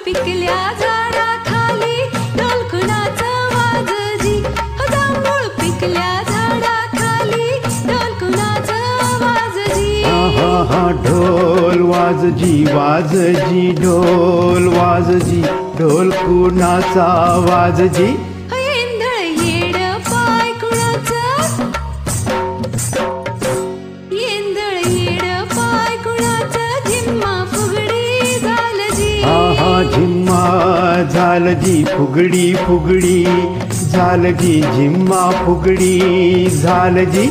पिकल्या झाडाखाली ढोल कुणाचा वाजजी. जांभूळ पिकल्या झाडाखाली ढोल कुणाचा वाजजी. ढोल वाजजी वाजजी ढोल वाजजी ढोल कुणाचा वाजजी. येंधळ येड पाय कुणाचं, येंधळ येड पाय कुणाचं. झिम्मा फुगडी झालजी. झिम्मा झालजी फुगडी फुगडी झालजी झिम्मा फुगडी झालजी.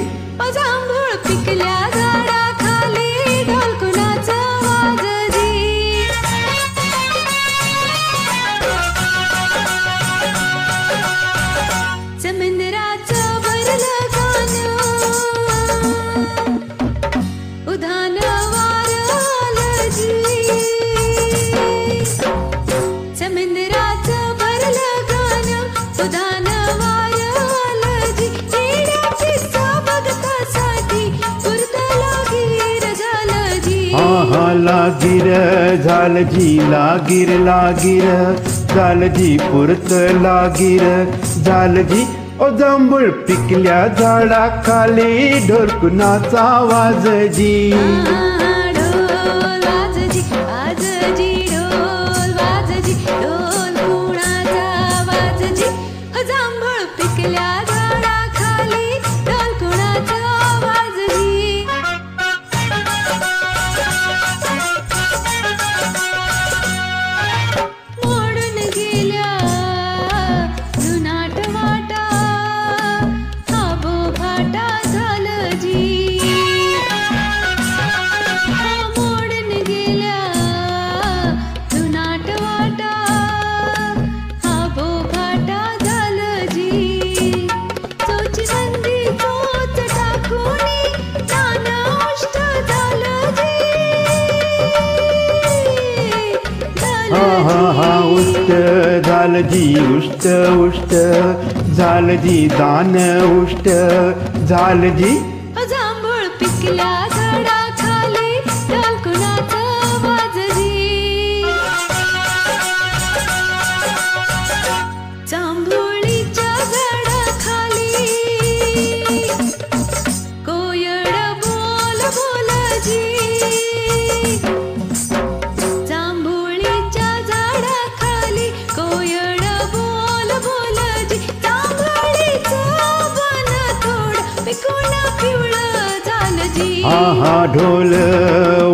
जांभूळ पिकल्या झाडाखाली ढोल कुणाचा वाजजी. समुद्राचं भरलं गाणं उधाण वारलजी. समुद्राचं भरलं गाणं उधाण वारलजी. येड्याची स्वागतासाठी पुरतला गीर झालजी. लागीर झालजी लागीर लागीर झालजी पुरत लागीर झालजी. जांभूळ पिकल्या झाडाखाली ढोल कुणाचा वाजजी. ढोल वाजजी वाजजी ढोल वाजजी ढोल कुणाचा वाजजी. जांभूळ पिकल्या झाडाखाली ढोल कुणाचा वाजजी. मोडून गेल्या जुनाट वाटा आबोभाटा झालजी. मोडून गेल्या जुनाट वाटा आबोभाटा झालजी. चोची बंदी चोच टाकूनी तान उष्ट झालजी. उष्ट झालजी उष्ट उष्ट झालजी दान उष्ट झालजी. जांभूळ पिकल्या झाडाखाली ढोल कुणाचा वाजजी. जांभुळीच्या झाडाखाली कोयड बोल बोलजी. जांभुळीच्या झाडाखाली कोयड बोल बोलजी. जांभळीचं बन थोडं पिकून पिवळं झालजी. ढोल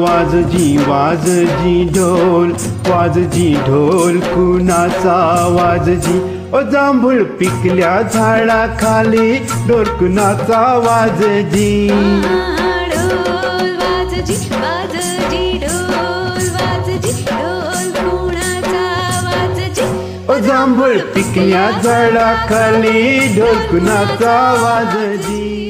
वाजजी वाजजी ढोल वाजजी ढोल कुणाचा वाजजी. जांभूळ पिकल्या झाडाखाली ढोल कुणाचा वाजजी. ढोल वाजजी वाजजी ढोल वाजजी ढोल कुणाचा वाजजी. जांभूळ पिकल्या झाडाखाली ढोल कुणाचा वाजजी.